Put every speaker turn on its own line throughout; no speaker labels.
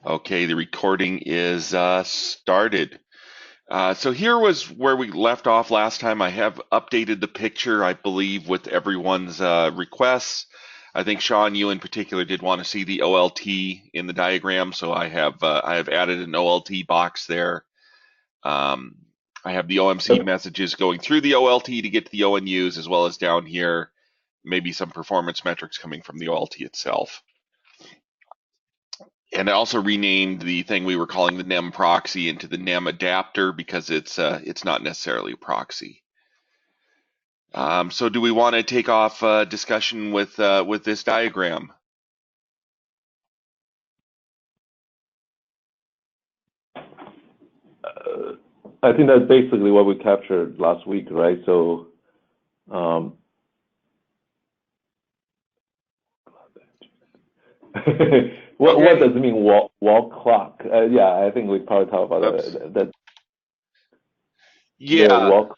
Okay, the recording is started. So here was where we left off last time. I have updated the picture, I believe, with everyone's requests. I think Sean, you in particular did want to see the OLT in the diagram, so I have added an OLT box there. Um, I have the OMC
Yep.
messages going through the OLT to get to the ONUs, as well as down here, maybe some performance metrics coming from the OLT itself. And I also renamed the thing we were calling the NEM proxy into the NEM adapter because it's not necessarily a proxy. So do we want to take off discussion with this diagram?
Uh, I think that's basically what we captured last week, right? So, um, what
Okay.
does it mean wall clock? Yeah, I think we probably talked about
Oops.
the
Yeah.
wall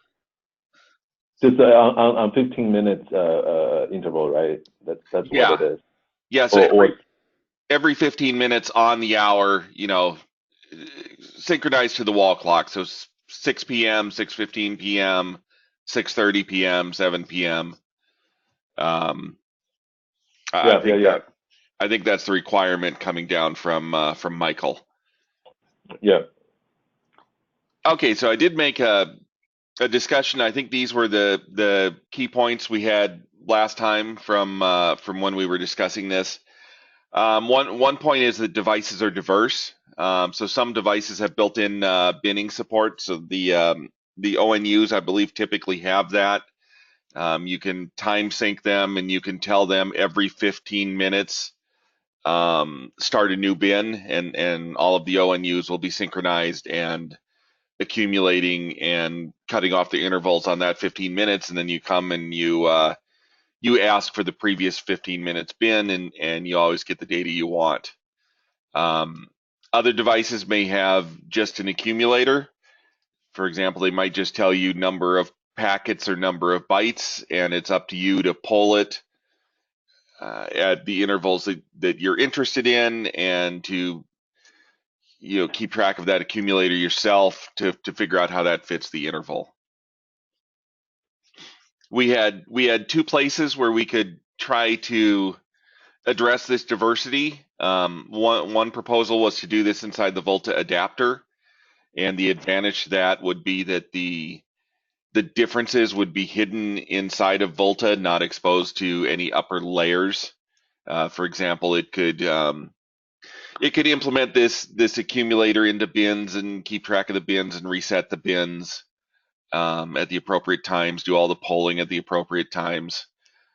just on 15 minutes interval, right? That's what
Yeah.
it is.
Yeah. So
Or
every 15 minutes on the hour, synchronized to the wall clock. So 6 p.m., 6:15 p.m., 6:30 p.m., 7 p.m. Um, I
yeah, yeah,
think
yeah,
that's the requirement coming down from Michael.
yeah.
Okay, so I did make a discussion. I think these were the key points we had last time from when we were discussing this. One point is that devices are diverse. So some devices have built-in binning support. So the ONUs, I believe, typically have that. You can time sync them, and you can tell them every 15 minutes start a new bin, and all of the ONUs will be synchronized and accumulating and cutting off the intervals on that 15 minutes, and then you come and you ask for the previous 15 minutes bin, and you always get the data you want. Um, Other devices may have just an accumulator. For example, they might just tell you number of packets or number of bytes, and it's up to you to pull it at the intervals that you're interested in, and to keep track of that accumulator yourself to figure out how that fits the interval. We had two places where we could try to address this diversity. One proposal was to do this inside the VOLTHA adapter, and the advantage to that would be that the differences would be hidden inside of VOLTHA, not exposed to any upper layers. For example, it could implement this accumulator into bins and keep track of the bins and reset the bins at the appropriate times, do all the polling at the appropriate times.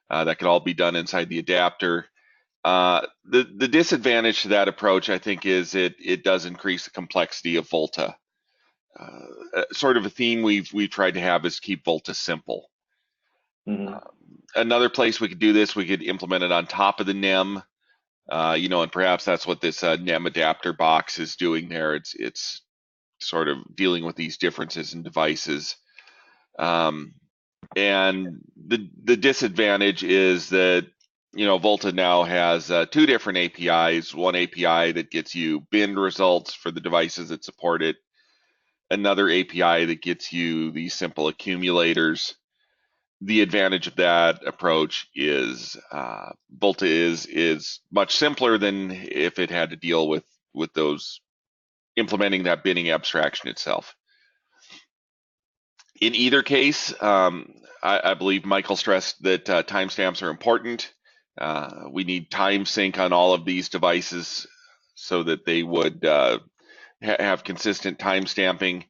That could all be done inside the adapter. The disadvantage to that approach, I think, is it does increase the complexity of VOLTHA. Sort of a theme we've tried to have is keep VOLTHA simple.
Hmm.
Another place we could do this, we could implement it on top of the NEM, and perhaps that's what this NEM adapter box is doing there. It's sort of dealing with these differences in devices. Um, and the disadvantage is that VOLTHA now has two different APIs. One API that gets you bin results for the devices that support it. Another API that gets you these simple accumulators. The advantage of that approach is VOLTHA is much simpler than if it had to deal with those implementing that binning abstraction itself. In either case, I believe Michael stressed that timestamps are important. We need time sync on all of these devices so that they would have consistent time stamping.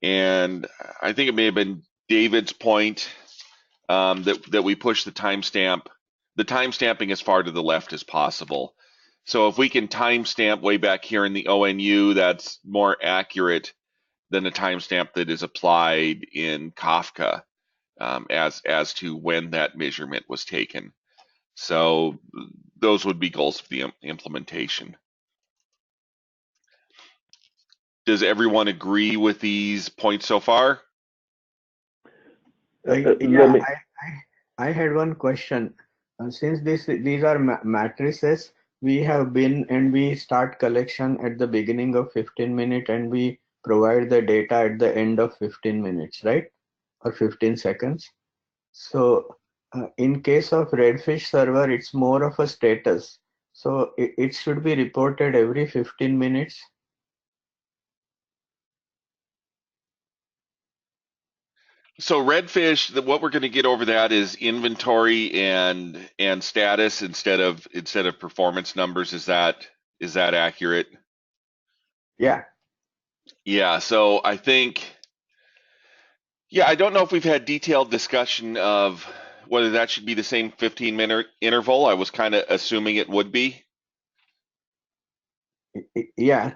And I think it may have been David's point that we push the time stamping as far to the left as possible. So if we can timestamp way back here in the ONU, that's more accurate than a timestamp that is applied in Kafka as to when that measurement was taken. So those would be goals for the implementation. Does everyone agree with these points so far?
Let
Yeah,
me.
I had one question. Since these are matrices, we have bin and we start collection at the beginning of 15 minutes and we provide the data at the end of 15 minutes, right? Or 15 seconds. So in case of Redfish server, it's more of a status. So it should be reported every 15 minutes.
So Redfish, what we're going to get over that is inventory and status instead of performance numbers. Is that accurate?
Yeah.
Yeah. So I think, yeah, I don't know if we've had detailed discussion of whether that should be the same 15-minute interval. I was kind of assuming it would be.
Yeah,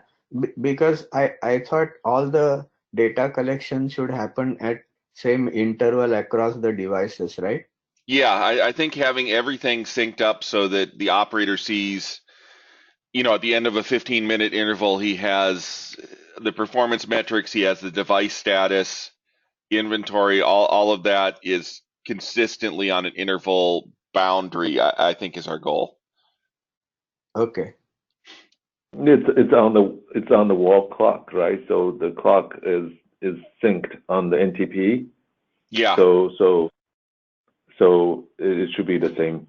because I thought all the data collection should happen at same interval across the devices, right?
Yeah, I think having everything synced up so that the operator sees, at the end of a 15-minute interval, he has the performance metrics, he has the device status, inventory, all of that is consistently on an interval boundary, I think is our goal.
Okay.
It's on the wall clock, right? So the clock is synced on the NTP.
Yeah.
So it should be the same.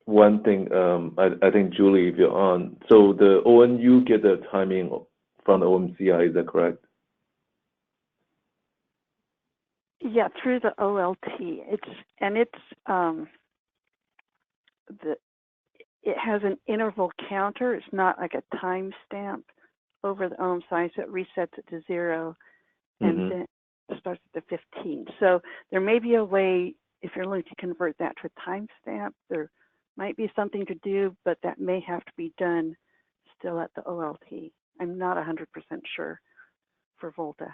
One thing, I think Julie, if you're on, so the ONU get the timing from the OMCI, is that correct?
Yeah, through the OLT. It has an interval counter. It's not like a timestamp over the OMCI, so it resets it to 0 and then it starts at the 15. So there may be a way, if you're looking to convert that to a timestamp, there might be something to do, but that may have to be done still at the OLT. I'm not 100% sure for VOLTHA.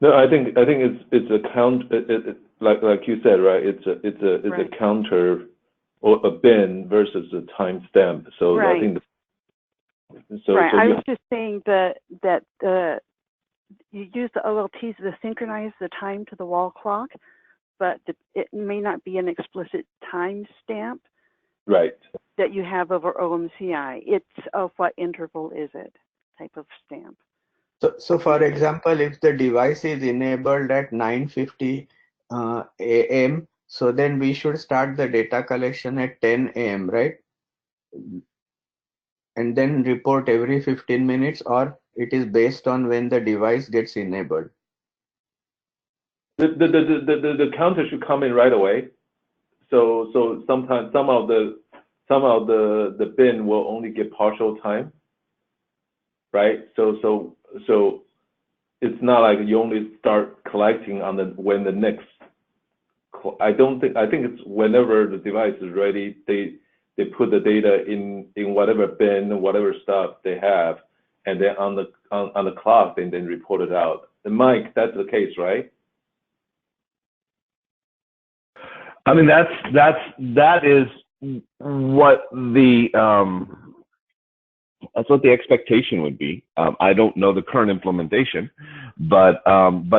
No, I think it's a count, like you said, right? It's
Right.
a counter or a bin versus a timestamp. So
Right.
I think
right.
So
I was just saying that you use the OLTs to synchronize the time to the wall clock, but it may not be an explicit timestamp
right.
that you have over OMCI. It's of what interval is it type of stamp.
So for example, if the device is enabled at 9:50 a.m., so then we should start the data collection at 10 a.m., right? And then report every 15 minutes, or it is based on when the device gets enabled?
The counter should come in right away. So sometimes some of the bin will only get partial time, right? So it's not like you only start collecting on when the next. I think it's whenever the device is ready, they put the data in whatever bin, whatever stuff they have, and then on the clock, and then report it out. And Mike, that's the case, right?
I mean, that is what that's what the expectation would be. I don't know the current implementation, but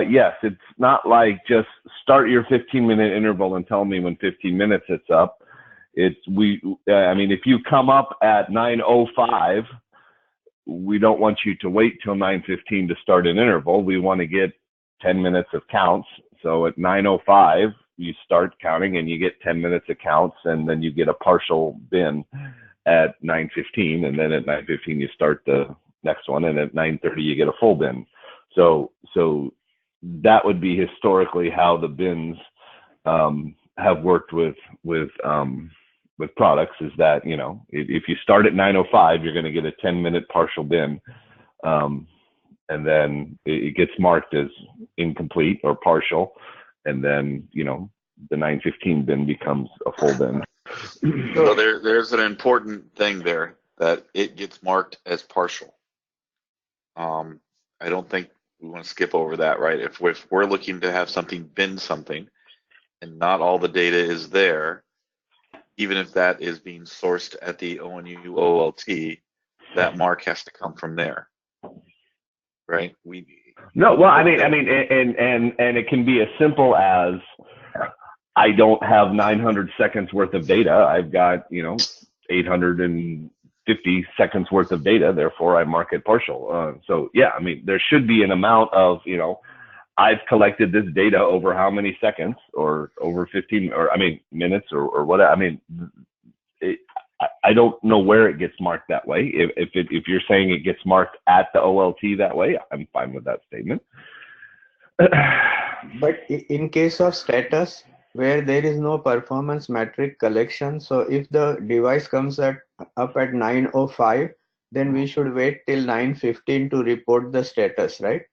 yes, it's not like just start your 15-minute interval and tell me when 15 minutes it's up. I mean, if you come up at 9:05, we don't want you to wait till 9:15 to start an interval. We want to get 10 minutes of counts. So at 9:05, you start counting and you get 10 minutes of counts, and then you get a partial bin at 9:15, and then at 9:15 you start the next one, and at 9:30 you get a full bin. So that would be historically how the bins have worked with products, is that, if you start at 9:05, you're going to get a 10-minute partial bin, and then it gets marked as incomplete or partial, and then the 9:15 bin becomes a full bin.
So there's an important thing there, that it gets marked as partial. I don't think we want to skip over that, right? If we're looking to have something bin something and not all the data is there, even if that is being sourced at the ONU OLT, that mark has to come from there, right?
No, well, I mean, and it can be as simple as I don't have 900 seconds worth of data. I've got, 850 seconds worth of data. Therefore, I mark it partial. So yeah, I mean, there should be an amount of, I've collected this data over how many seconds, or over 15, or minutes, or what. I mean, I don't know where it gets marked that way. If you're saying it gets marked at the OLT that way, I'm fine with that statement.
But in case of status, where there is no performance metric collection, so if the device comes up at 9:05, then we should wait till 9:15 to report the status, right?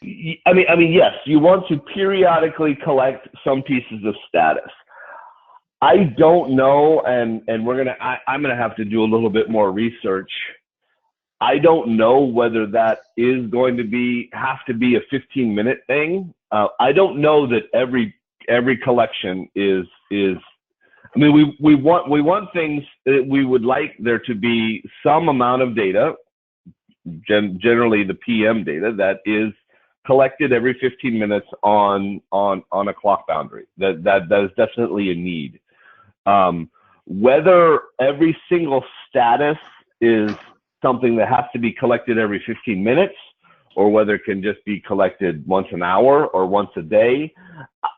Yes, you want to periodically collect some pieces of status. I don't know, and I'm gonna have to do a little bit more research. I don't know whether that is going to have to be a 15-minute thing. I don't know that every collection is. I mean, we want things that we would like there to be some amount of data, generally the PM data, that is collected every 15 minutes on a clock boundary. That is definitely a need. Whether every single status is something that has to be collected every 15 minutes, or whether it can just be collected once an hour or once a day,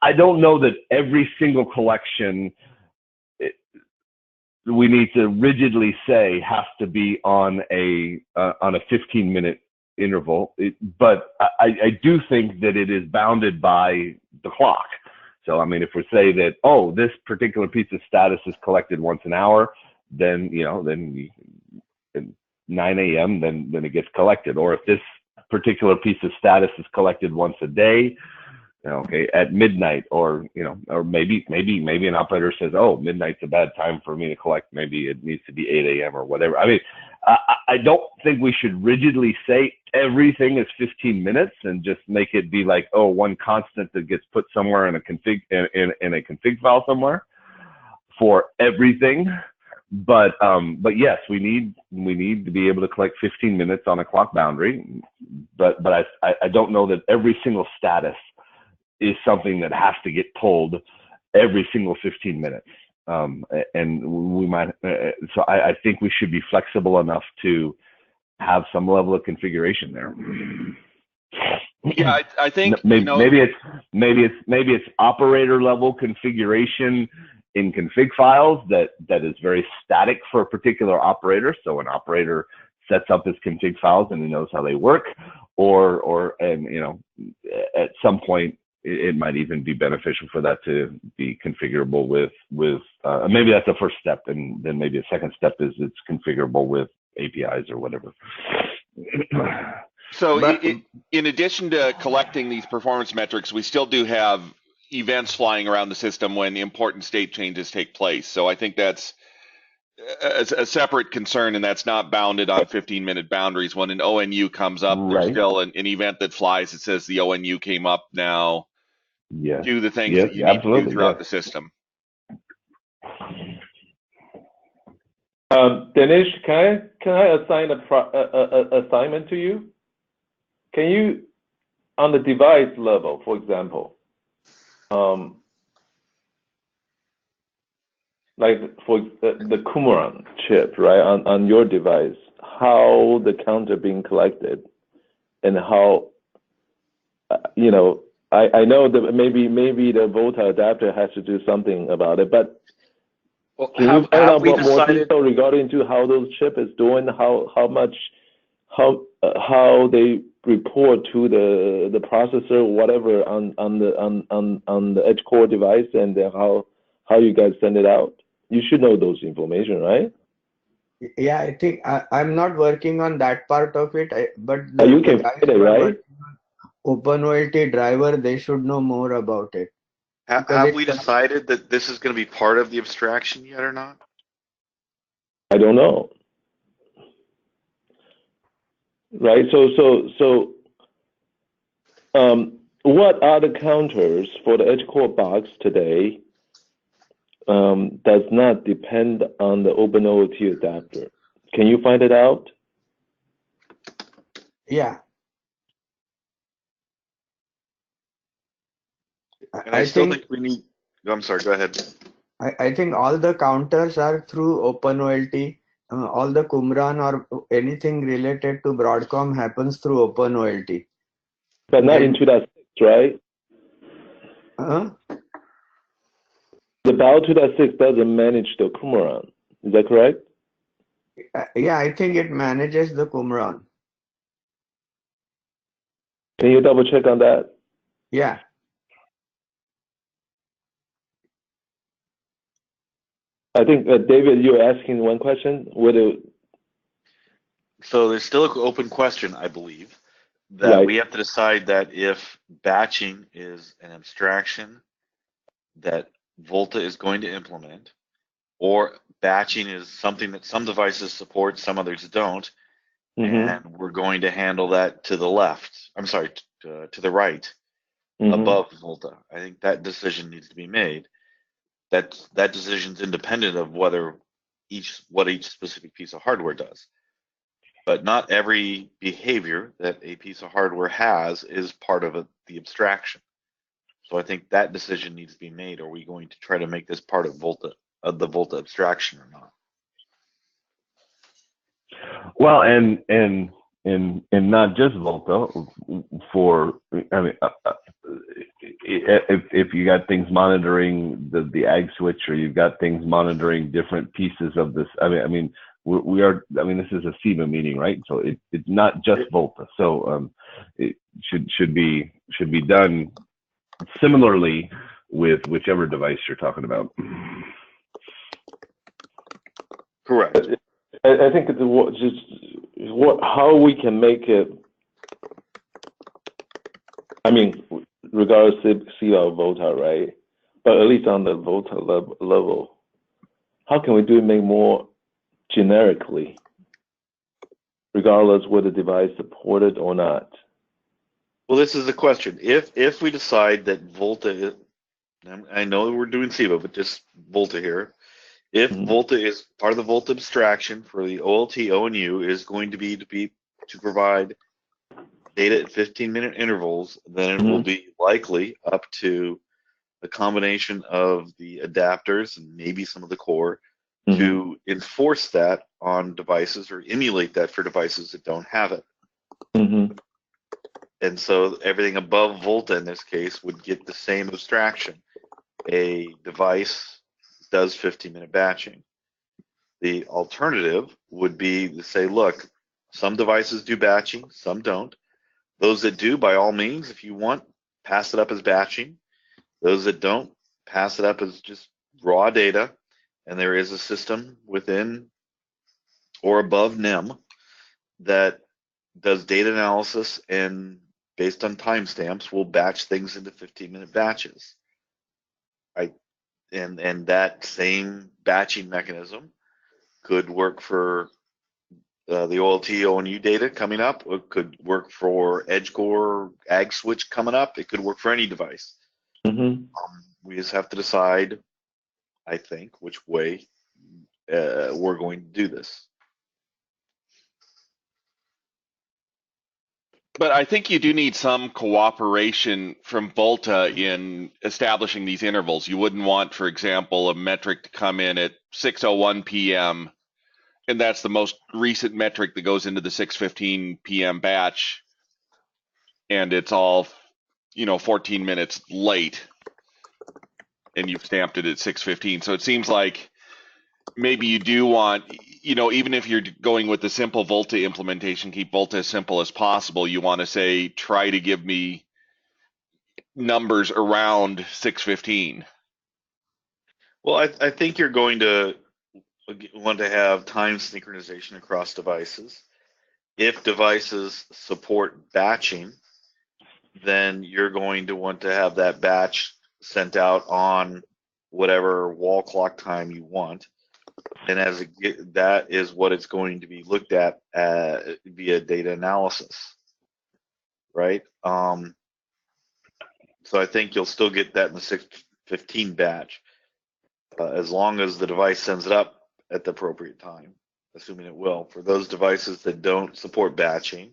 I don't know that every single collection we need to rigidly say has to be on a 15-minute interval. But I do think that it is bounded by the clock. So, I mean, if we say that, oh, this particular piece of status is collected once an hour, then, at 9 a.m., then it gets collected. Or if this particular piece of status is collected once a day, okay, at midnight, or maybe an operator says, oh, midnight's a bad time for me to collect. Maybe it needs to be 8 a.m. or whatever. I mean, I don't think we should rigidly say everything is 15 minutes and just make it be like, oh, one constant that gets put somewhere in a config file somewhere for everything. But yes, we need to be able to collect 15 minutes on a clock boundary. But I don't know that every single status is something that has to get pulled every single 15 minutes. And we might, so I think we should be flexible enough to have some level of configuration there.
Yeah, I think
maybe it's operator level configuration in config files that is very static for a particular operator. So an operator sets up his config files and he knows how they work, or at some point it might even be beneficial for that to be configurable with maybe that's the first step, and then maybe a second step is it's configurable with APIs or whatever.
So in addition to collecting these performance metrics, we still do have events flying around the system when important state changes take place. So I think that's a separate concern, and that's not bounded on 15-minute boundaries. When an ONU comes up,
Right.
There's still an event that flies that says the ONU came up now.
Yeah.
Do the things that you need to do throughout the system.
Dinesh, can I assign assignment to you? Can you, on the device level, for example, like for the Qumran chip, right, on your device, how the counter being collected, and how, I know that maybe the VOLTHA adapter has to do something about it, but can you find out more detail regarding to how those chip is doing, how they report to the processor, whatever, on the edge core device, and then how you guys send it out? You should know those information, right?
Yeah, I think I'm not working on that part of it, but
you can find it, right?
OpenVolt driver, they should know more about it.
Have we decided that this is going to be part of the abstraction yet or not?
I don't know. Right. So what are the counters for the edge core box today? Does not depend on the OpenVolt adapter. Can you find it out?
Yeah.
And I
I
still
think
think we need. I'm sorry. Go ahead.
I think all the counters are through OpenOLT. All the Qumran or anything related to Broadcom happens through OpenOLT.
But not in
And
2.6, right? The BAL 2.6 doesn't manage the Qumran. Is that correct?
yeah, I think it manages the Qumran.
Can you double check on that?
Yeah.
I think, David, you were asking one question.
So there's still an open question, I believe, that
Right.
we have to decide that if batching is an abstraction that Volta is going to implement, or batching is something that some devices support, some others don't, and we're going to handle that to the left. I'm sorry, to the right, above Volta. I think that decision needs to be made. That decision's independent of what each specific piece of hardware does. But not every behavior that a piece of hardware has is part of the abstraction. So I think that decision needs to be made. Are we going to try to make this part of the Volta abstraction or not?
Well, and not just Volta. For I mean, if you got things monitoring the ag switch, or you've got things monitoring different pieces of this. I mean, we are. I mean, this is a SEMA meeting, right? So it's not just Volta. So it should be done similarly with whichever device you're talking about.
Correct.
I think it's how we can make it. I mean, regardless of CL Volta, right? But at least on the Volta level, how can we make more generically, regardless whether the device supported or not?
Well, this is the question. If we decide that Volta, I know we're doing SIBA, but just Volta here. If Volta is part of the Volta abstraction for the OLT ONU is going to be to provide data at 15-minute intervals, then it will be likely up to a combination of the adapters and maybe some of the core to enforce that on devices or emulate that for devices that don't have it. And so everything above Volta in this case would get the same abstraction. A device does 15-minute batching. The alternative would be to say, look, some devices do batching, some don't. Those that do, by all means, if you want, pass it up as batching. Those that don't, pass it up as just raw data. And there is a system within or above NEM that does data analysis and based on timestamps will batch things into 15-minute batches. And that same batching mechanism could work for the OLT ONU data coming up. It could work for EdgeCore Ag Switch coming up. It could work for any device. We just have to decide, I think, which way we're going to do this.
But I think you do need some cooperation from Volta in establishing these intervals. You wouldn't want, for example, a metric to come in at 6:01 p.m. and that's the most recent metric that goes into the 6:15 p.m. batch, and it's all 14 minutes late, and you've stamped it at 6:15. So it seems like maybe you do want, even if you're going with the simple Volta implementation, keep Volta as simple as possible. You want to say, try to give me numbers around 6:15.
Well, I think you're going to want to have time synchronization across devices. If devices support batching, then you're going to want to have that batch sent out on whatever wall clock time you want. And that is what it's going to be looked at via data analysis, right? So I think you'll still get that in the 6:15 batch, as long as the device sends it up at the appropriate time, assuming it will. For those devices that don't support batching,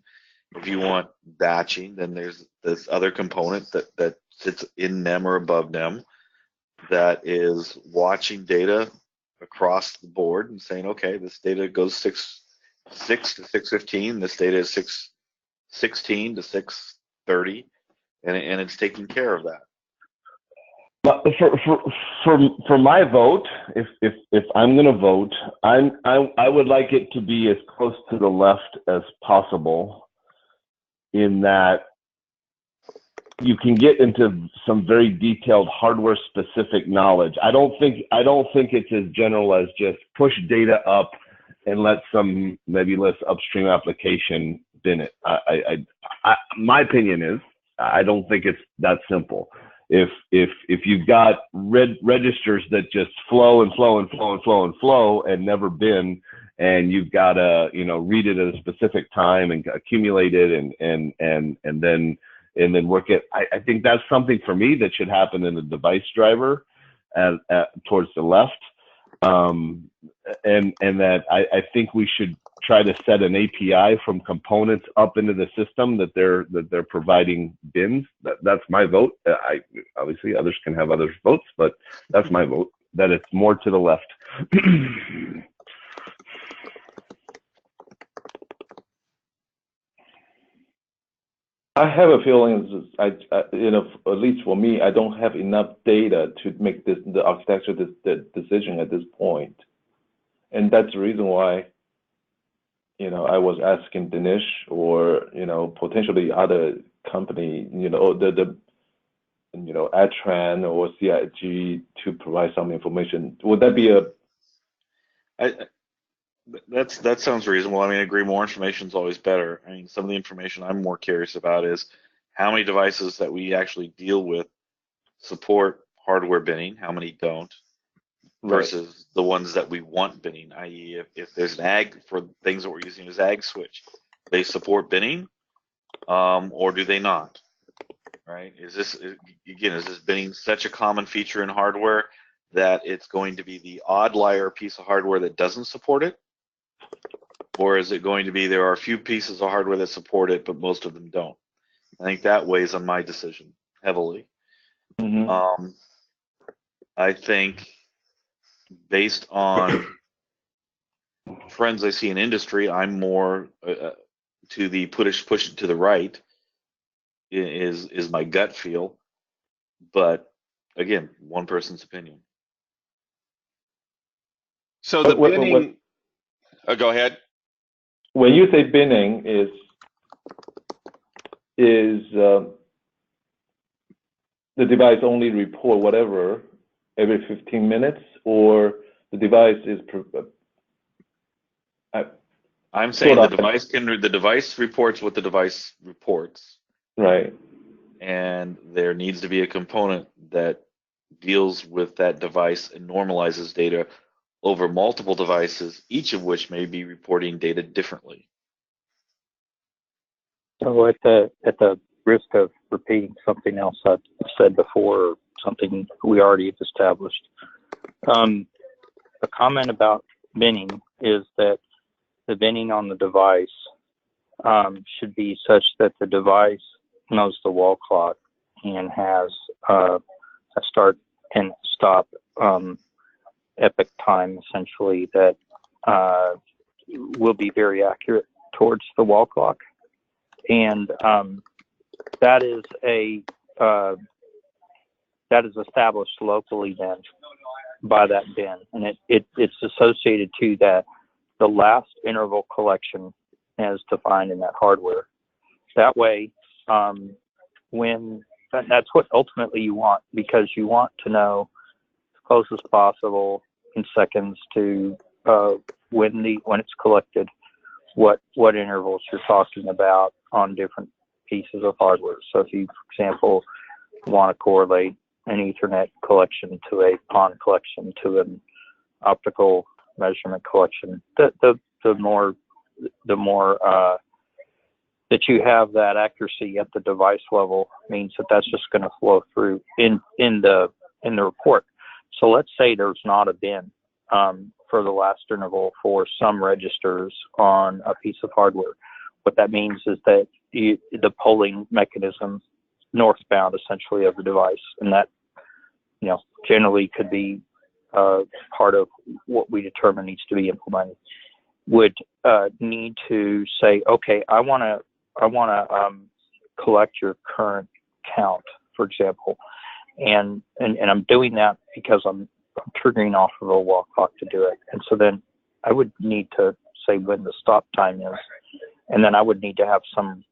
If you want batching, then there's this other component that sits in NEM or above NEM that is watching data across the board and saying, okay, this data goes 6 to 615, this data is 616 to 630, and it's taking care of that.
But for my vote, if I'm going to vote, I would like it to be as close to the left as possible, in that you can get into some very detailed hardware specific knowledge. I don't think it's as general as just push data up and let some maybe less upstream application bin it. My opinion is, I don't think it's that simple. If you've got registers that just flow and never bin, and you've got to read it at a specific time and accumulate it and then work it, I think that's something for me that should happen in the device driver towards the left, and that I think we should try to set an API from components up into the system that they're providing bins. That's my vote. Obviously others can have other votes, but that's my vote, that it's more to the left.
I have a feeling, at least for me, I don't have enough data to make the architecture decision at this point, and that's the reason why I was asking Dinesh or potentially other company, the Atran or CIG to provide some information. Would that be
that sounds reasonable. I mean, I agree, more information is always better. I mean, some of the information I'm more curious about is how many devices that we actually deal with support hardware binning, how many don't, versus the ones that we want binning, i.e. if there's an ag, for things that we're using as ag switch, they support binning, or do they not, right? Is this binning such a common feature in hardware that it's going to be the odd liar piece of hardware that doesn't support it? Or is it going to be there are a few pieces of hardware that support it, but most of them don't? I think that weighs on my decision heavily.
Mm-hmm.
I think based on trends I see in industry, I'm more to the push it to the right is my gut feel. But again, one person's opinion.
So the binning. Go ahead.
When you say binning, is the device only report whatever every 15 minutes, or the device is?
I'm saying the device reports what the device reports.
Right.
And there needs to be a component that deals with that device and normalizes data over multiple devices, each of which may be reporting data differently.
So at the risk of repeating something else I've said before, or something we already have established, a comment about binning is that the binning on the device should be such that the device knows the wall clock and has a start and stop epoch time, essentially, that will be very accurate towards the wall clock. And that is established locally then by that bin, and it's associated to that the last interval collection as defined in that hardware. That way, that's what ultimately you want, because you want to know as close as possible in seconds to when it's collected, what intervals you're talking about on different pieces of hardware. So if you, for example, want to correlate an Ethernet collection to a PON collection to an optical measurement collection, the more that you have that accuracy at the device level means that that's just going to flow through in the report. So let's say there's not a bin for the last interval for some registers on a piece of hardware. What that means is that the polling mechanism northbound essentially of the device, and that generally could be part of what we determine needs to be implemented. Would need to say, okay, I want to collect your current count, for example, and I'm doing that because I'm triggering off of a wall clock to do it, and so then I would need to say when the stop time is, and then I would need to have some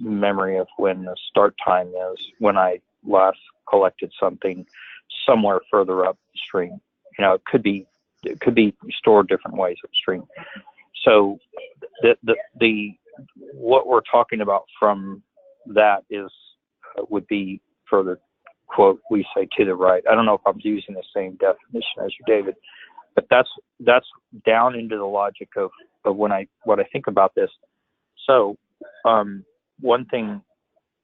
memory of when the start time is when I last collected something somewhere further upstream. It could be stored different ways upstream. So the what we're talking about from that is would be further quote we say to the right. I don't know if I'm using the same definition as you, David, but that's down into the logic of what I think about this. So one thing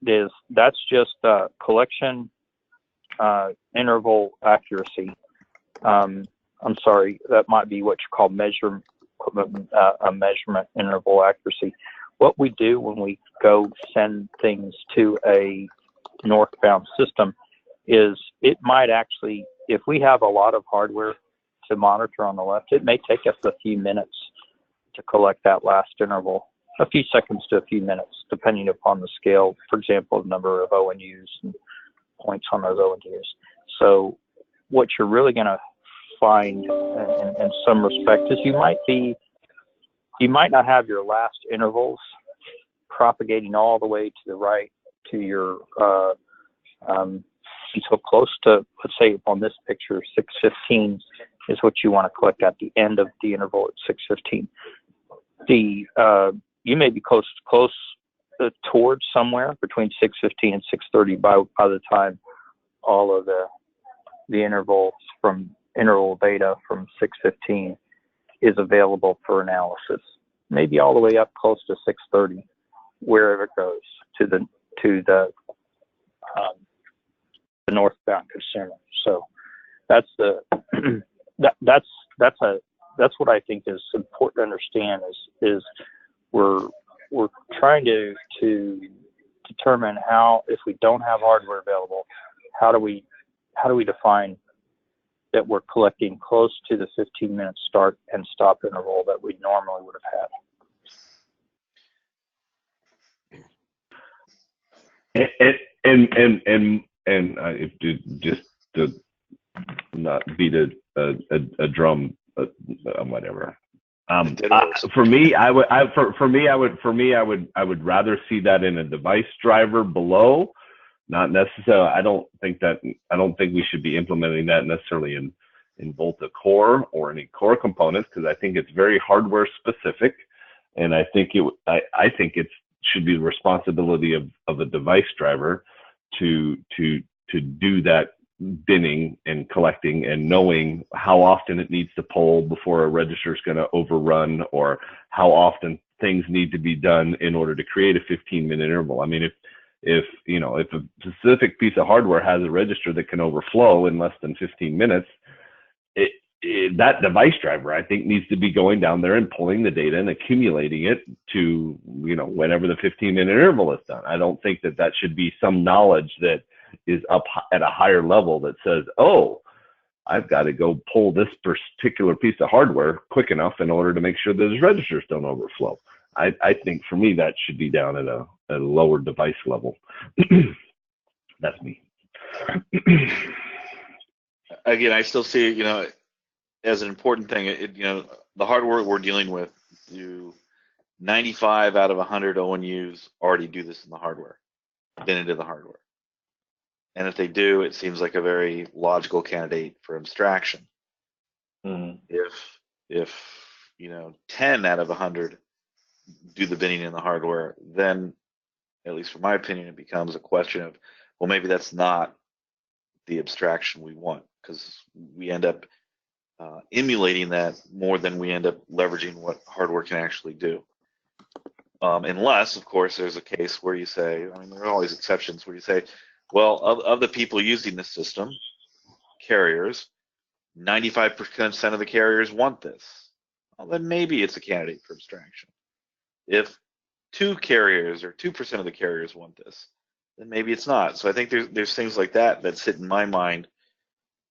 is that's just collection interval accuracy. I'm sorry, that might be what you call measurement interval accuracy. What we do when we go send things to a northbound system is it might actually, if we have a lot of hardware to monitor on the left, it may take us a few minutes to collect that last interval, a few seconds to a few minutes, depending upon the scale, for example, the number of ONUs and points on those ONUs. So what you're really going to find in some respect is you might not have your last intervals propagating all the way to the right to your until close to, let's say on this picture, 6:15 is what you want to collect at the end of the interval at 6:15. You may be close towards somewhere between 6:15 and 6:30 by the time all of the intervals from interval data from 6:15 is available for analysis. Maybe all the way up close to 6:30, wherever it goes to the northbound consumer. So that's that's what I think is important to understand is we're trying to determine how, if we don't have hardware available, how do we define that we're collecting close to the 15-minute start and stop interval that we normally would have
had. And just to not beat a drum, whatever. For me, I would rather see that in a device driver below. Not necessarily. I don't think we should be implementing that necessarily in VOLTHA core or any core components, because I think it's very hardware specific, and I think it should be the responsibility of a device driver to do that binning and collecting and knowing how often it needs to poll before a register is going to overrun, or how often things need to be done in order to create a 15-minute interval. I mean, if a specific piece of hardware has a register that can overflow in less than 15 minutes, that device driver, I think, needs to be going down there and pulling the data and accumulating it to, whenever the 15-minute interval is done. I don't think that should be some knowledge that is up at a higher level that says, oh, I've got to go pull this particular piece of hardware quick enough in order to make sure those registers don't overflow. I think for me that should be down at a lower device level. That's me.
Again, I still see, as an important thing, the hardware we're dealing with, 95 out of 100 ONUs already do this in the hardware, bin into the hardware. And if they do, it seems like a very logical candidate for abstraction.
Mm-hmm.
If 10 out of 100 do the binning in the hardware, then, at least from my opinion, it becomes a question of, well, maybe that's not the abstraction we want, because we end up emulating that more than we end up leveraging what hardware can actually do. Unless, of course, there's a case where you say, there are always exceptions where you say, well, of the people using this system, carriers, 95% of the carriers want this. Well, then maybe it's a candidate for abstraction. If 2 carriers or 2% of the carriers want this, then maybe it's not. So I think there's things like that that sit in my mind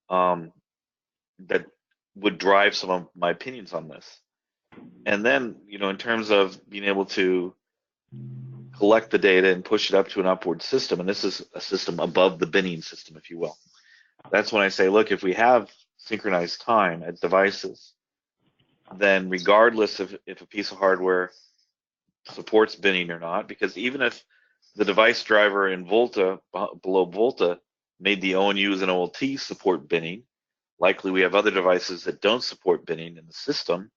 that would drive some of my opinions on this. And then, in terms of being able to collect the data and push it up to an upward system, and this is a system above the binning system, if you will. That's when I say, look, if we have synchronized time at devices, then regardless of if a piece of hardware supports binning or not, because even if the device driver in VOLTHA, below VOLTHA, made the ONUs and OLT support binning, likely we have other devices that don't support binning in the system.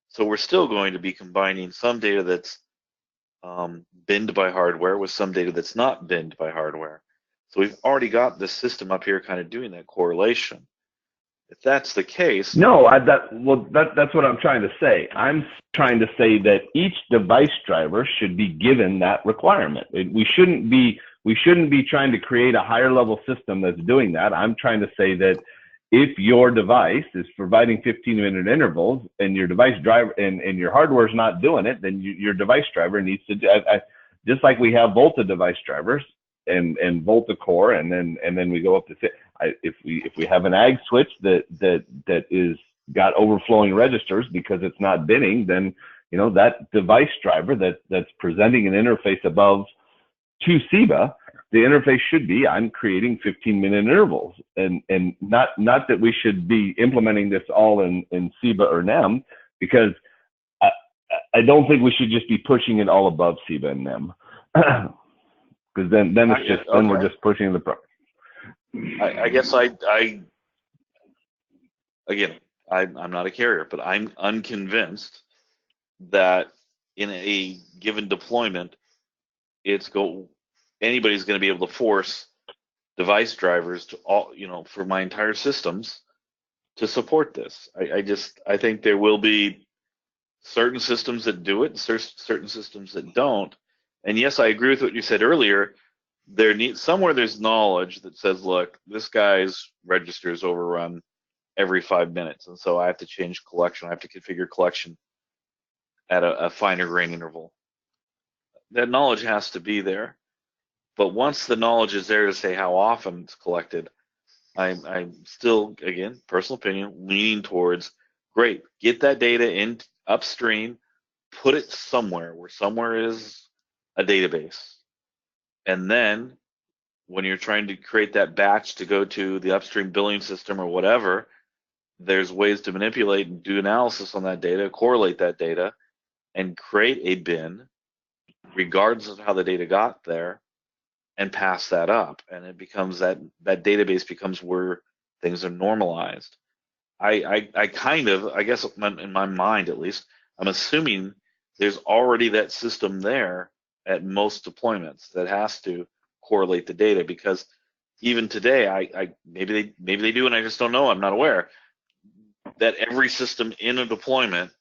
So we're still going to be combining some data that's binned by hardware with some data that's not binned by hardware. So we've already got this system up here kind of doing that correlation. If that's the case,
no, that's what I'm trying to say. I'm trying to say that each device driver should be given that requirement. We shouldn't be trying to create a higher level system that's doing that. I'm trying to say that if your device is providing 15-minute intervals and your device driver and your hardware is not doing it, then your device driver needs to do. Just like we have VOLTHA device drivers and VOLTHA core, and then we go up to if we have an ag switch that is got overflowing registers because it's not binning, then that device driver that's presenting an interface above to SIBA, the interface should be, I'm creating 15-minute intervals, and not that we should be implementing this all in SIBA or NEM, because I don't think we should just be pushing it all above SIBA and NEM, because then it's just then we're just pushing the.
I guess I'm not a carrier, but I'm unconvinced that in a given deployment, anybody's going to be able to force device drivers to all, for my entire systems to support this. I think there will be certain systems that do it and certain systems that don't. And yes, I agree with what you said earlier. Somewhere there's knowledge that says, look, this guy's register is overrun every 5 minutes, and so I have to change collection. I have to configure collection at a finer grain interval. That knowledge has to be there. But once the knowledge is there to say how often it's collected, I'm still, again, personal opinion, leaning towards, great, get that data in upstream, put it somewhere where somewhere is a database. And then when you're trying to create that batch to go to the upstream billing system or whatever, there's ways to manipulate and do analysis on that data, correlate that data, and create a bin, regardless of how the data got there, and pass that up. And it becomes that database becomes where things are normalized. I guess in my mind at least, I'm assuming there's already that system there at most deployments that has to correlate the data, because even today, maybe they do, and I just don't know. I'm not aware that every system in a deployment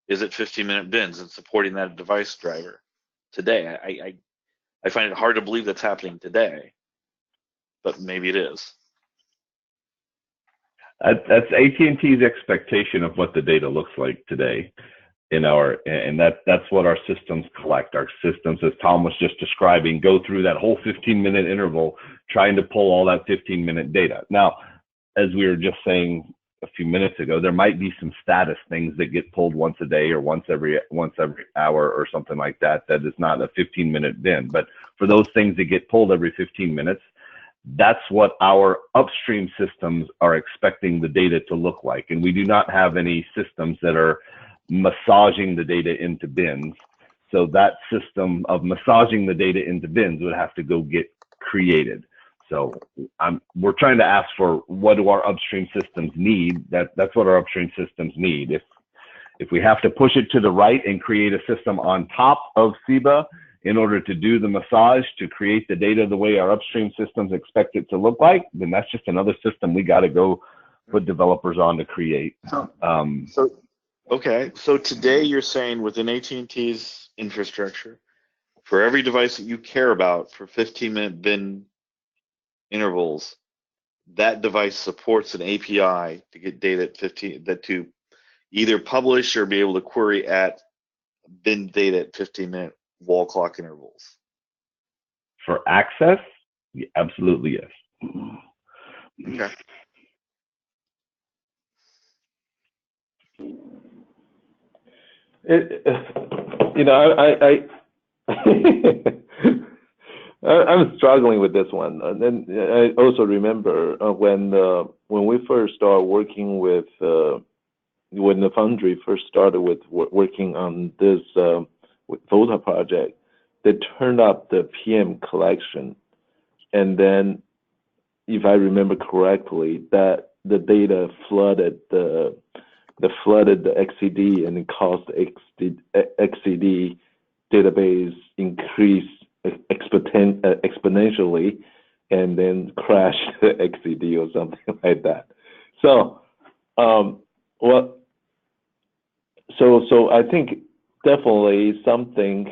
is at 15-minute bins and supporting that device driver today. I find it hard to believe that's happening today, but maybe it is.
That's AT&T's expectation of what the data looks like today and that's what our systems collect. Our systems, as Tom was just describing, go through that whole 15-minute interval trying to pull all that 15-minute data. Now, as we were just saying a few minutes ago, there might be some status things that get pulled once a day or once every hour or something like that is not a 15-minute bin. But for those things that get pulled every 15 minutes, that's what our upstream systems are expecting the data to look like. And we do not have any systems that are massaging the data into bins. So that system of massaging the data into bins would have to go get created. So we're trying to ask for, what do our upstream systems need? That's what our upstream systems need. If we have to push it to the right and create a system on top of SIBA in order to do the massage to create the data the way our upstream systems expect it to look like, then that's just another system we got to go put developers on to create.
Okay, so today you're saying within AT&T's infrastructure, for every device that you care about for 15-minute bin intervals, that device supports an API to get data at 15, that to either publish or be able to query at bin data at 15-minute wall clock intervals?
For access, absolutely yes.
Okay.
I'm struggling with this one. And then I also remember when we first started working with when the Foundry first started with working on this with VOLTHA project, they turned up the PM collection, and then if I remember correctly, that the data flooded the XCD, and it caused XCD database increase exponentially, and then crash the XCD or something like that. So, so I think definitely something.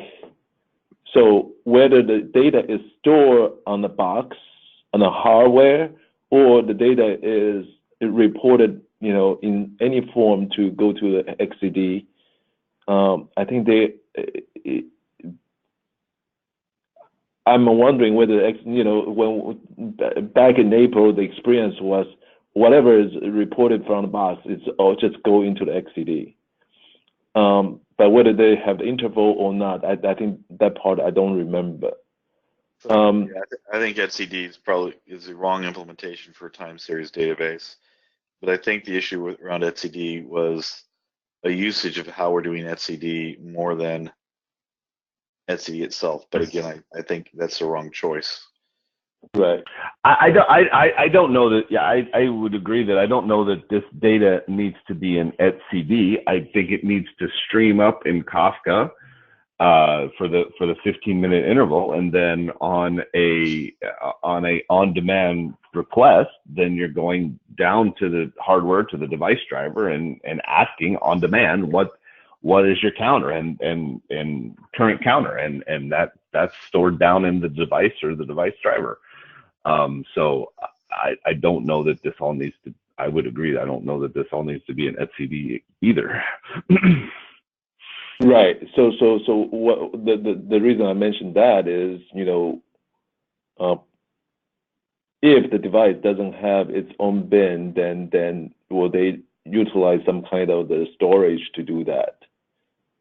So whether the data is stored on the box, on the hardware, or the data is reported, in any form to go to the XCD, I think I'm wondering whether, when back in April, the experience was whatever is reported from the box, it's all just go into the XCD. But whether they have the interval or not, I think that part I don't remember.
Yeah, I think etcd is the wrong implementation for a time series database. But I think the issue around etcd was a usage of how we're doing etcd more than etcd itself. But again, I think that's the wrong choice.
Right.
I don't know that. Yeah, I would agree that I don't know that this data needs to be in etcd. I think it needs to stream up in Kafka for the 15-minute interval, and then on a on-demand request, then you're going down to the hardware, to the device driver, and asking on demand what is your counter and current counter, and that's stored down in the device or the device driver. So I don't know that this all needs to. I would agree. I don't know that this all needs to be an etcd either.
Right. So what the reason I mentioned that is, if the device doesn't have its own bin, then will they utilize some kind of the storage to do that?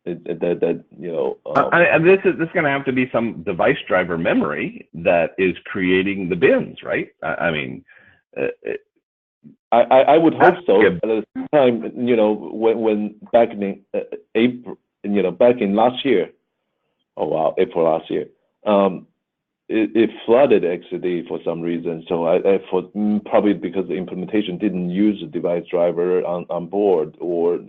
And this is going to have to be some device driver memory that is creating the bins, right? I mean,
I would hope so. At the same time, when back in April, back in last year, April last year, it flooded XCD for some reason. So probably because the implementation didn't use the device driver on board, or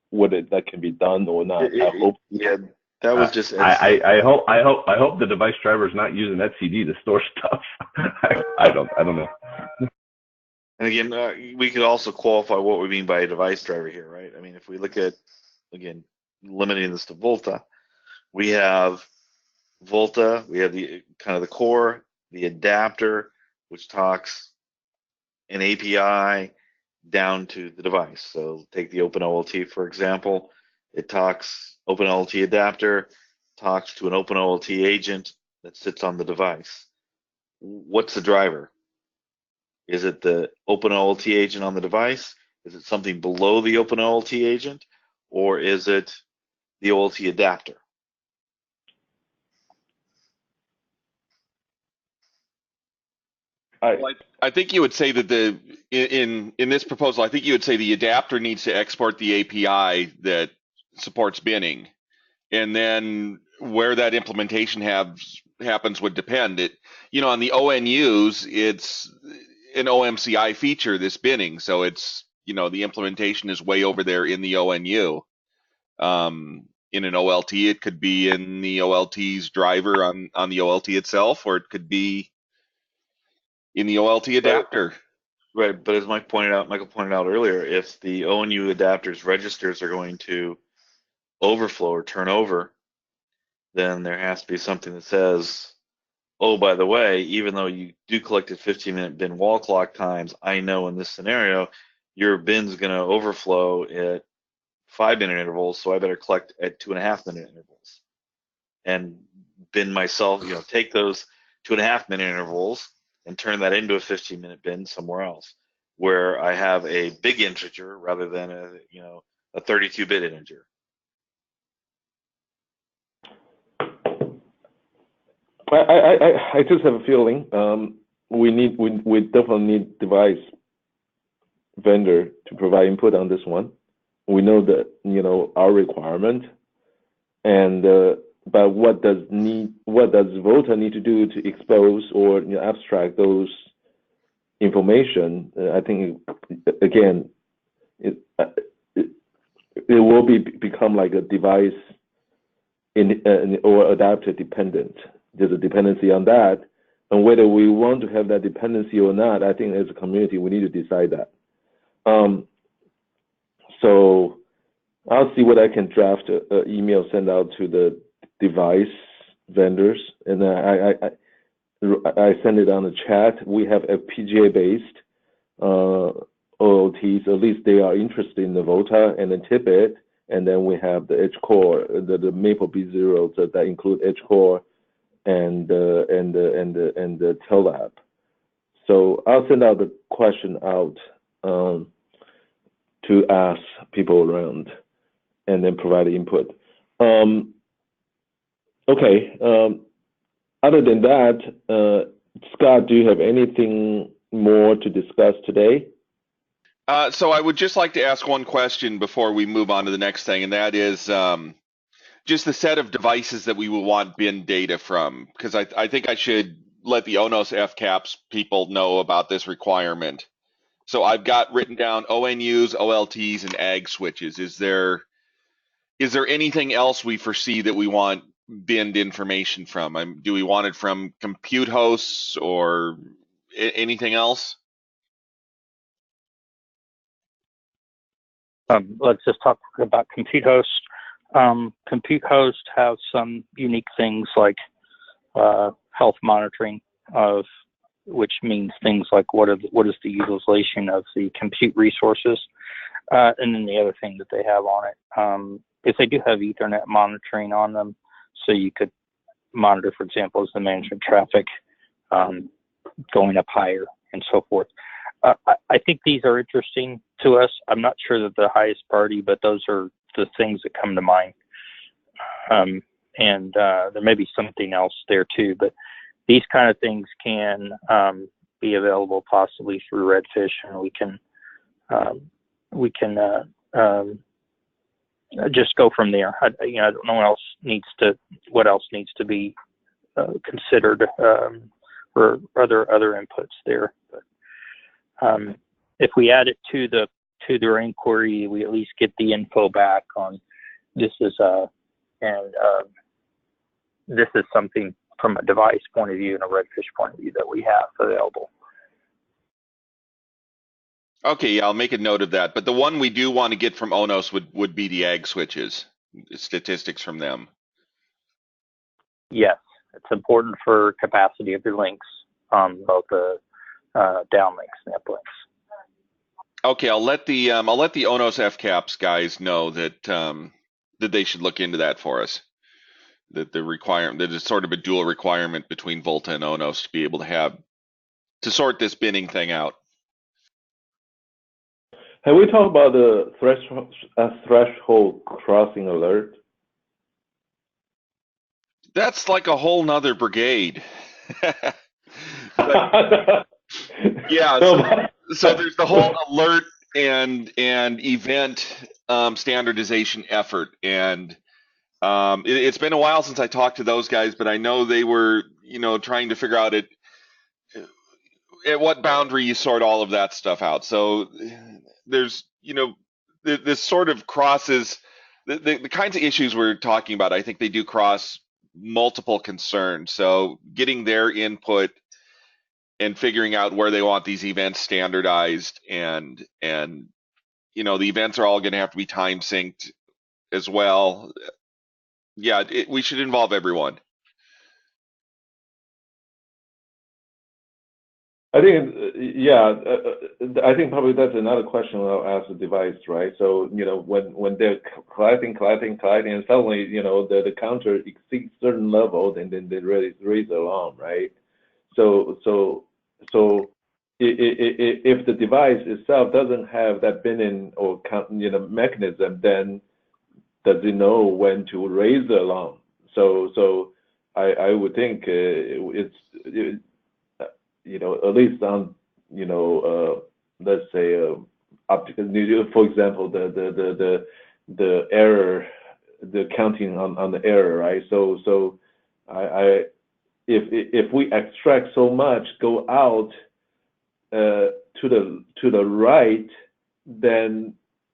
whether that can be done or not. I hope.
Yeah, that was just.
I hope the device driver is not using etcd to store stuff. I don't know.
And again, we could also qualify what we mean by a device driver here, right? I mean, if we look at, again, limiting this to VOLTHA, we have VOLTHA, we have the kind of the core, the adapter, which talks an API down to the device. So take the OpenOLT, for example. It talks, OpenOLT adapter talks to an OpenOLT agent that sits on the device. What's the driver? Is it the OpenOLT agent on the device? Is it something below the OpenOLT agent? Or is it the OLT adapter?
I think you would say that in this proposal, I think you would say the adapter needs to export the API that supports binning, and then where that implementation happens would depend. On the ONUs, it's an OMCI feature, this binning, so it's the implementation is way over there in the ONU. In an OLT, it could be in the OLT's driver on the OLT itself, or it could be in the OLT adapter.
Right, but as Michael pointed out earlier, if the ONU adapter's registers are going to overflow or turn over, then there has to be something that says, oh, by the way, even though you do collect at 15-minute bin wall clock times, I know in this scenario, your bin's going to overflow at 5-minute intervals, so I better collect at 2.5-minute intervals. and bin myself, take those 2.5-minute intervals and turn that into a 15-minute bin somewhere else where I have a big integer rather than a 32-bit integer.
I just have a feeling we definitely need device vendor to provide input on this one. We know that our requirement, and but what does VOLTHA need to do to expose or abstract those information? I think again it will become like a device or adapter dependent. There's a dependency on that, and whether we want to have that dependency or not, I think as a community we need to decide that. So I'll see what I can draft an email send out to the device vendors, and I send it on the chat. We have FPGA based OLTs. At least they are interested in the VOLTHA and the Tibet, and then we have the edge core, the Maple B0s that include edge core and the TELAB. So I'll send out the question out to ask people around, and then provide input. Okay. Other than that, Scott, do you have anything more to discuss today?
So I would just like to ask one question before we move on to the next thing, and that is just the set of devices that we will want bin data from, because I think I should let the ONOS FCAPS people know about this requirement. So I've got written down ONUs, OLTs, and AG switches. Is there anything else we foresee that we want binned information from? Do we want it from compute hosts or anything else?
Let's just talk about compute hosts. Compute hosts have some unique things like health monitoring, of which means things like what is the utilization of the compute resources, and then the other thing that they have on it is they do have Ethernet monitoring on them, so you could monitor, for example, as the management traffic going up higher and so forth. I think these are interesting to us. I'm not sure that the highest priority, but those are the things that come to mind. And there may be something else there too, but these kind of things can be available possibly through Redfish, and we can just go from there. I don't know what else needs to be considered for other inputs there. But if we add it to their inquiry, we at least get the info back on this is this is something from a device point of view and a Redfish point of view that we have available.
Okay, yeah, I'll make a note of that. But the one we do want to get from ONOS would be the AG switches, statistics from them.
Yes, it's important for capacity of your links on both the downlinks and uplinks.
Okay, I'll let the ONOS FCAPS guys know that that they should look into that for us. That it's sort of a dual requirement between VOLTHA and ONOS to be able to sort this binning thing out.
Have we talked about the threshold crossing alert?
That's like a whole nother brigade. But, yeah, so there's the whole alert and event standardization effort, and it's been a while since I talked to those guys, but I know they were trying to figure out at what boundary you sort all of that stuff out. So there's this sort of crosses the kinds of issues we're talking about. I think they do cross multiple concerns. So getting their input and figuring out where they want these events standardized, and the events are all going to have to be time synced as well. Yeah, we should involve everyone.
I think, yeah, I think probably that's another question I'll ask the device, right? So, when they're collecting, and suddenly, the counter exceeds certain level, then they raise the alarm, right? So if the device itself doesn't have that binning or mechanism, then does it know when to raise the alarm? So I would think at least on, let's say, optical, for example, the error, the counting on the error, right? So if we extract so much, go out to the right, then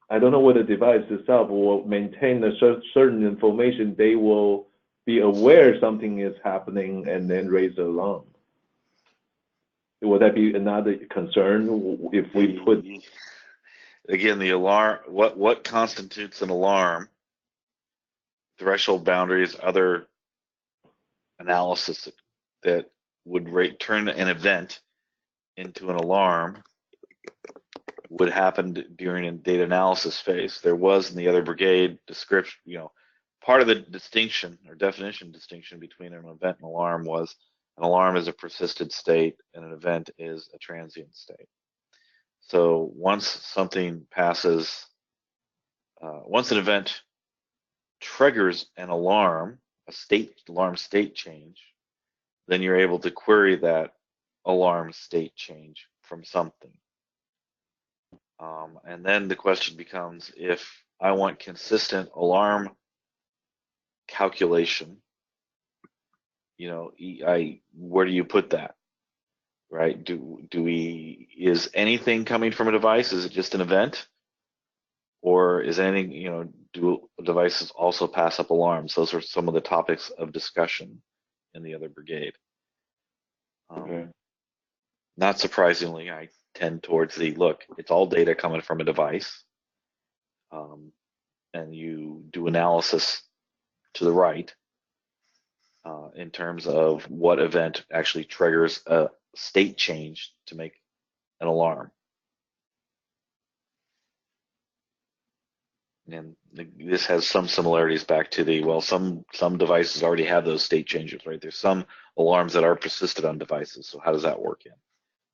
I don't know whether the device itself will maintain a certain information. They will be aware something is happening and then raise the alarm. Would that be another concern if we put?
Again, the alarm, what constitutes an alarm, threshold boundaries, other analysis that would turn an event into an alarm would happen during a data analysis phase. There was in the other Brigade description, part of the distinction or definition distinction between an event and alarm was an alarm is a persistent state and an event is a transient state. So once something passes, once an event triggers an alarm, alarm state change, then you're able to query that alarm state change from something. And then the question becomes, if I want consistent alarm calculation, where do you put that, right? Is anything coming from a device? Is it just an event? Or is anything, do devices also pass up alarms? Those are some of the topics of discussion in the other Brigade.
Okay.
Not surprisingly, I tend towards look, it's all data coming from a device, and you do analysis to the right in terms of what event actually triggers a state change to make an alarm. And this has some similarities back to some devices already have those state changes, right? There's some alarms that are persisted on devices, so how does that work in?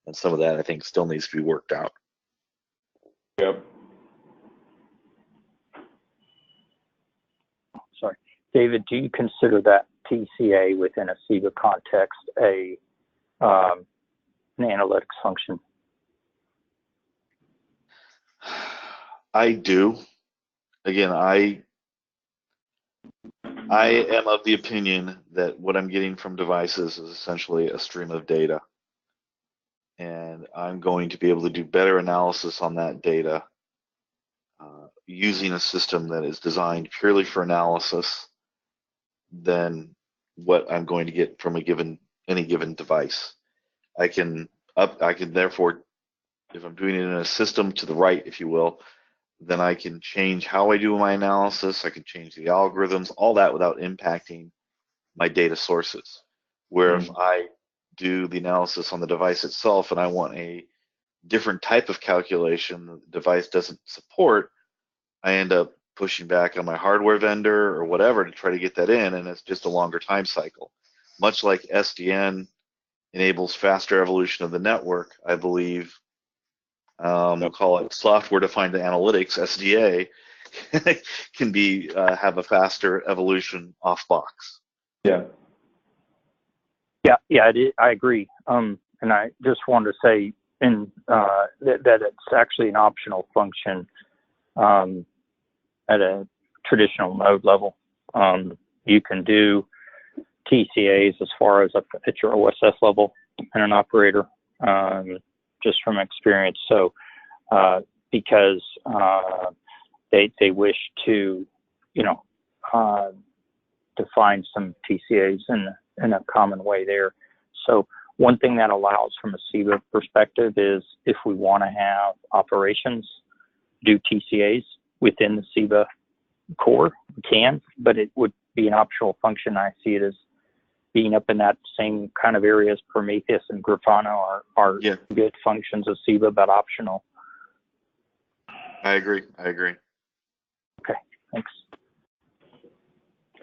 And some of that, I think, still needs to be worked out.
Yep.
Sorry. David, do you consider that TCA within a CEBA context an analytics function?
I do. Again, I am of the opinion that what I'm getting from devices is essentially a stream of data. And I'm going to be able to do better analysis on that data using a system that is designed purely for analysis than what I'm going to get from any given device. I can therefore, if I'm doing it in a system to the right, if you will, then I can change how I do my analysis. I can change the algorithms, all that without impacting my data sources. Where if I do the analysis on the device itself and I want a different type of calculation that the device doesn't support, I end up pushing back on my hardware vendor or whatever to try to get that in, and it's just a longer time cycle. Much like SDN enables faster evolution of the network, I believe, we'll call it software-defined analytics, SDA, can have a faster evolution off box.
Yeah.
Yeah, I agree. And I just wanted to say that it's actually an optional function at a traditional node level. You can do TCAs as far as up at your OSS level and an operator, just from experience. So because they wish to, define some TCAs in a common way there. So one thing that allows from a CEBA perspective is if we want to have operations do TCAs within the CEBA core, we can, but it would be an optional function. I see it as being up in that same kind of area as Prometheus and Grafana are good functions of SIBA, but optional.
I agree.
Okay, thanks.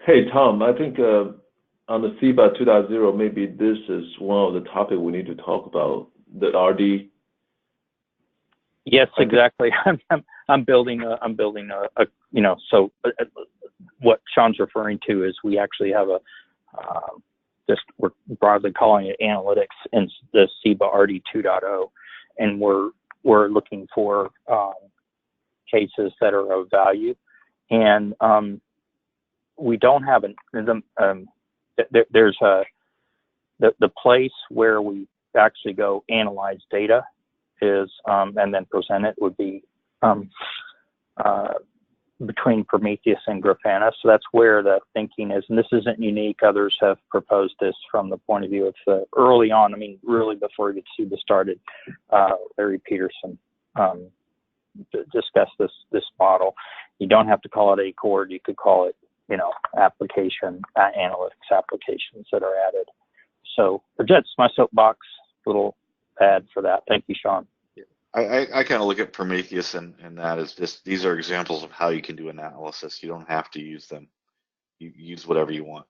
Hey, Tom, I think on the SIBA 2.0, maybe this is one of the topics we need to talk about, the RD.
Yes, exactly. I'm building a so what Sean's referring to is we actually have we're broadly calling it analytics in the SIBA RD 2.0, and we're looking for cases that are of value, and we don't have there's the place where we actually go analyze data is and then present it would be between Prometheus and Grafana. So that's where the thinking is, and this isn't unique. Others have proposed this from the point of view of early on. I mean, really before even SIBA started, Larry Peterson discussed this model. You don't have to call it ACORD. You could call it, application analytics applications that are added. So that's my soapbox little ad for that. Thank you, Sean.
I kind of look at Prometheus and that as just, these are examples of how you can do analysis. You don't have to use them. You use whatever you want.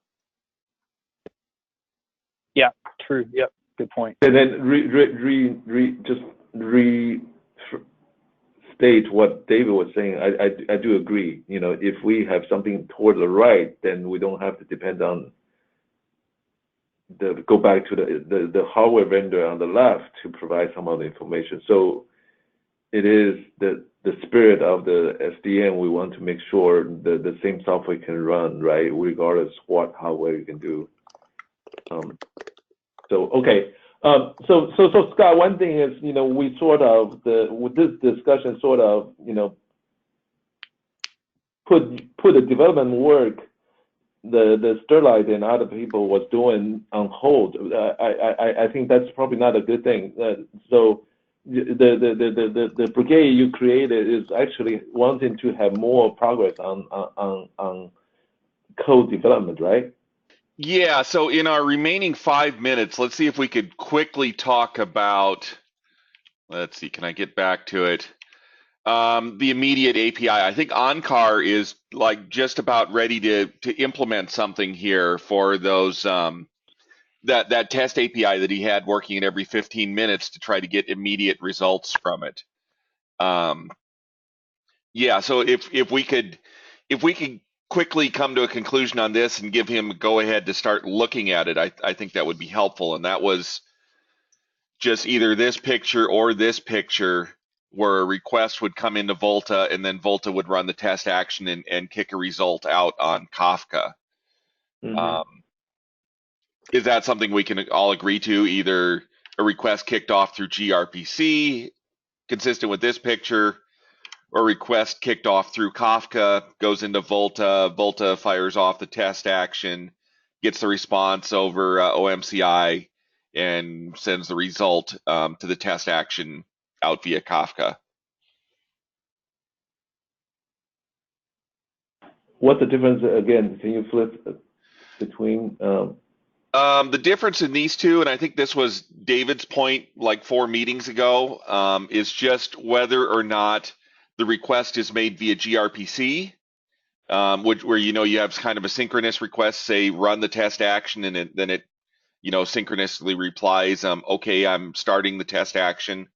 Yeah, true. Yep, good point.
And then restate what David was saying. I do agree. If we have something toward the right, then we don't have to depend on go back to the hardware vendor on the left to provide some of the information. So it is the spirit of the SDN. We want to make sure that the same software can run, right, regardless what hardware you can do. Okay. So Scott, one thing is, we sort of with this discussion sort of, put the development work the Sterlite and other people was doing on hold. I think that's probably not a good thing. So the brigade you created is actually wanting to have more progress on code development, right?
Yeah, so in our remaining 5 minutes, let's see if we could quickly talk about, let's see, can I get back to it? The immediate API. I think OnCar is like just about ready to implement something here for those that test API that he had working at every 15 minutes to try to get immediate results from it. Yeah, so if we could quickly come to a conclusion on this and give him a go ahead to start looking at it, I think that would be helpful. And that was just either this picture or this picture, where a request would come into VOLTHA and then VOLTHA would run the test action and kick a result out on Kafka. Mm-hmm. Is that something we can all agree to? Either a request kicked off through gRPC, consistent with this picture, or a request kicked off through Kafka, goes into VOLTHA, VOLTHA fires off the test action, gets the response over OMCI, and sends the result to the test action out via Kafka.
What's the difference again? Can you flip between?
The difference in these two, and I think this was David's point like 4 meetings ago, is just whether or not the request is made via gRPC, where you have kind of a synchronous request, say run the test action, and then it synchronously replies, okay, I'm starting the test action.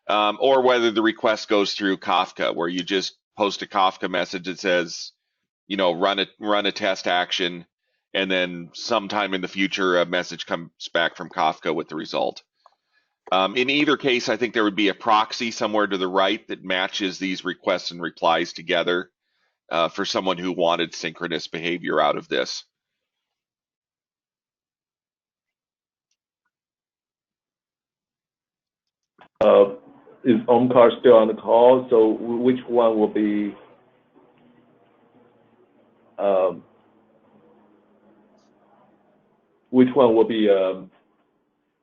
Or whether the request goes through Kafka, where you just post a Kafka message that says, run a test action, and then sometime in the future a message comes back from Kafka with the result. In either case, I think there would be a proxy somewhere to the right that matches these requests and replies together for someone who wanted synchronous behavior out of this.
Is OnCar still on the call? So which one will be? Which one will be?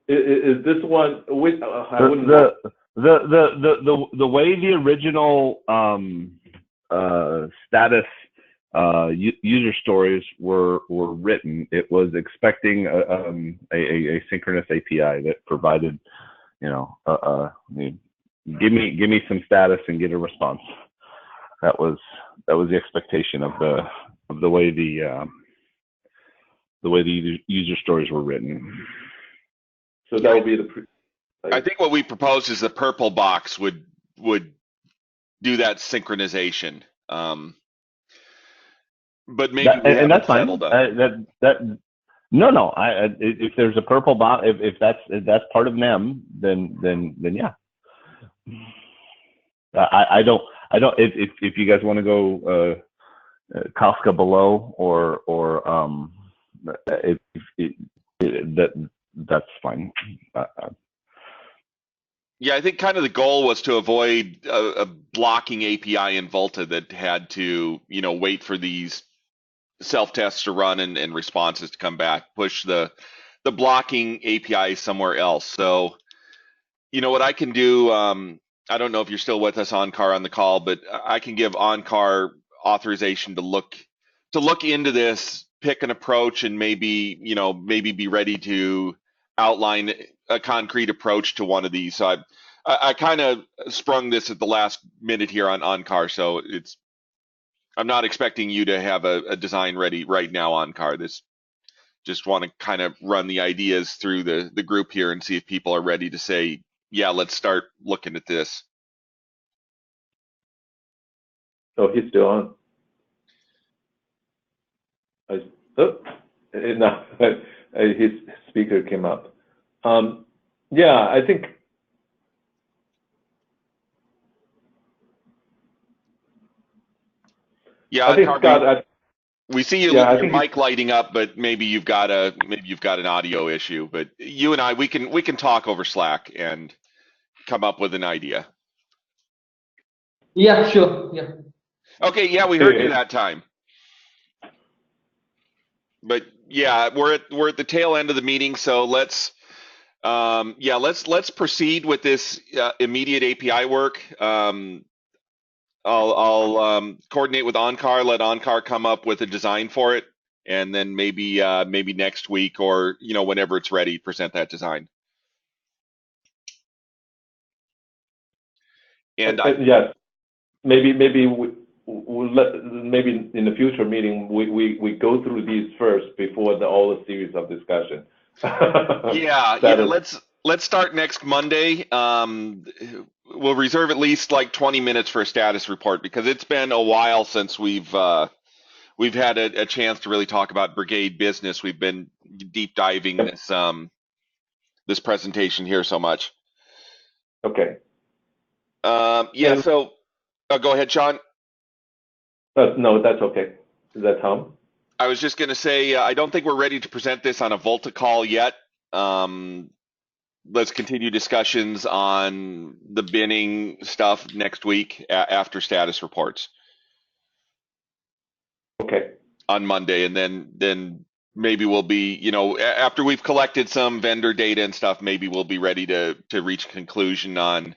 Is this one? Which
the way the original status user stories were written, it was expecting a synchronous API that provided, give me some status and get a response. That was the expectation of the way the user stories were written.
So that would be
I think what we proposed is the purple box would do that synchronization. But maybe
and that's fine. No. If there's a purple box, if that's part of NEM, then yeah. I don't. If you guys want to go Kafka below or that's fine.
Yeah, I think kind of the goal was to avoid a blocking API in VOLTHA that had to, wait for these self-tests to run and responses to come back, push the blocking API somewhere else. So, what I can do, I don't know if you're still with us, Onkar, on the call, but I can give Onkar authorization to look into this, pick an approach, and maybe be ready to outline a concrete approach to one of these. So I kind of sprung this at the last minute here on Onkar, so I'm not expecting you to have a design ready right now, Onkar. This just want to kind of run the ideas through the group here and see if people are ready to say, yeah, let's start looking at this.
Oh, he's still on. No, his speaker came up. Yeah, I think.
Yeah,
I think Scott.
We see you, your mic lighting up, but maybe you've got an audio issue. But you and I, we can talk over Slack and come up with an idea.
Yeah, sure. Yeah.
Okay. Yeah, we heard you that time. But yeah, we're at the tail end of the meeting, so let's proceed with this immediate API work. I'll coordinate with Onkar, let Onkar come up with a design for it, and then maybe next week or whenever it's ready, present that design. And
yes, maybe we'll maybe in the future meeting we go through these first before all the series of discussion.
Let's start next Monday. We'll reserve at least like 20 minutes for a status report because it's been a while since we've had a chance to really talk about Brigade business. We've been deep diving this presentation here so much.
Okay.
So go ahead, Sean.
No, that's okay. Is that Tom?
I was just going to say, I don't think we're ready to present this on a VOLTHA call yet. Let's continue discussions on the binning stuff next week after status reports.
Okay.
On Monday, and then maybe we'll be, after we've collected some vendor data and stuff, maybe we'll be ready to reach a conclusion on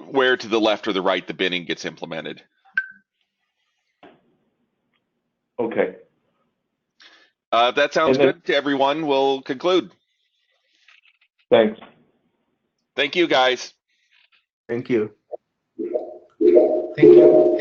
where to the left or the right the binning gets implemented.
Okay.
If that sounds good to everyone, we'll conclude.
Thanks.
Thank you, guys.
Thank you.
Thank you.